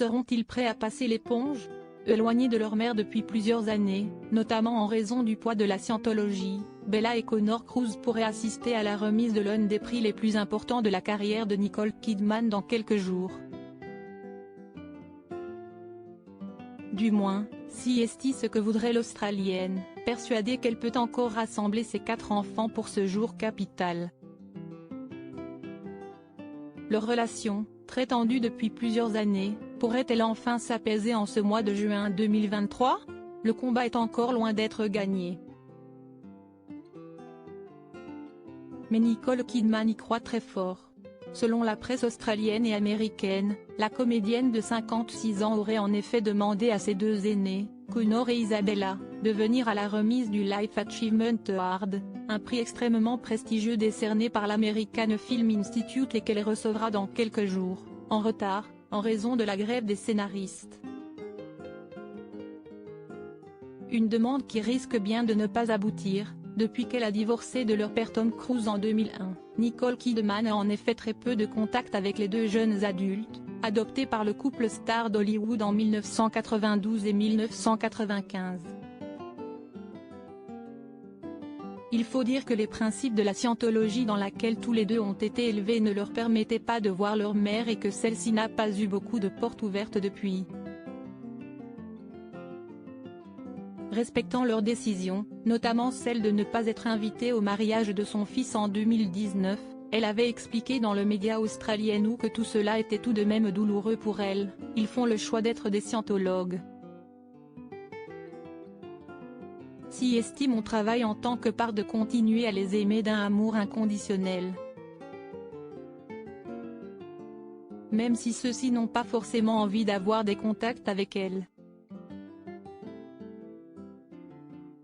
Seront-ils prêts à passer l'éponge? Éloignés de leur mère depuis plusieurs années, notamment en raison du poids de la scientologie, Bella et Connor Cruise pourraient assister à la remise de l'un des prix les plus importants de la carrière de Nicole Kidman dans quelques jours. Du moins, si est ce que voudrait l'Australienne, persuadée qu'elle peut encore rassembler ses 4 enfants pour ce jour capital. Leur relation, très tendue depuis plusieurs années, pourrait-elle enfin s'apaiser en ce mois de juin 2023? Le combat est encore loin d'être gagné. Mais Nicole Kidman y croit très fort. Selon la presse australienne et américaine, la comédienne de 56 ans aurait en effet demandé à ses 2 aînés, Connor et Isabella, de venir à la remise du Life Achievement Award, un prix extrêmement prestigieux décerné par l'American Film Institute et qu'elle recevra dans quelques jours, en retard, en raison de la grève des scénaristes. Une demande qui risque bien de ne pas aboutir, depuis qu'elle a divorcé de leur père Tom Cruise en 2001. Nicole Kidman a en effet très peu de contact avec les 2 jeunes adultes, adoptés par le couple star d'Hollywood en 1992 et 1995. Il faut dire que les principes de la scientologie dans laquelle tous les 2 ont été élevés ne leur permettaient pas de voir leur mère et que celle-ci n'a pas eu beaucoup de portes ouvertes depuis. Respectant leurs décisions, notamment celle de ne pas être invitée au mariage de son fils en 2019, elle avait expliqué dans le média australien que tout cela était tout de même douloureux pour elle, ils font le choix d'être des scientologues. Si estime mon travail en tant que part de continuer à les aimer d'un amour inconditionnel. Même si ceux-ci n'ont pas forcément envie d'avoir des contacts avec elle.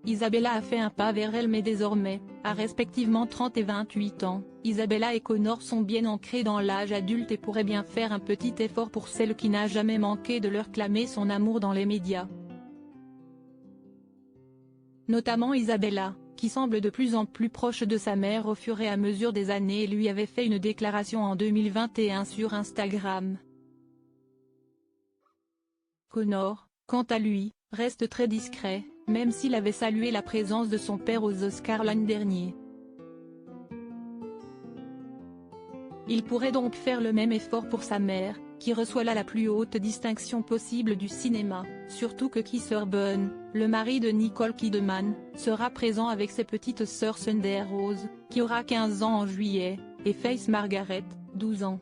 Isabella a fait un pas vers elle mais désormais, à respectivement 30 et 28 ans, Isabella et Connor sont bien ancrés dans l'âge adulte et pourraient bien faire un petit effort pour celle qui n'a jamais manqué de leur clamer son amour dans les médias. Notamment Isabella, qui semble de plus en plus proche de sa mère au fur et à mesure des années et lui avait fait une déclaration en 2021 sur Instagram. Connor, quant à lui, reste très discret, même s'il avait salué la présence de son père aux Oscars l'an dernier. Il pourrait donc faire le même effort pour sa mère, qui reçoit là la plus haute distinction possible du cinéma, surtout que Keith Urban, le mari de Nicole Kidman, sera présent avec ses petites sœurs Sunday Rose, qui aura 15 ans en juillet, et Faith Margaret, 12 ans.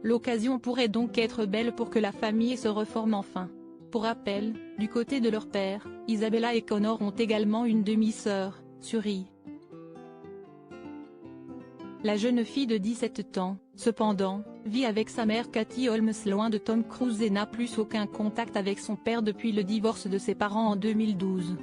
L'occasion pourrait donc être belle pour que la famille se reforme enfin. Pour rappel, du côté de leur père, Isabella et Connor ont également une demi-sœur, Suri. La jeune fille de 17 ans, cependant, vit avec sa mère Katie Holmes loin de Tom Cruise et n'a plus aucun contact avec son père depuis le divorce de ses parents en 2012.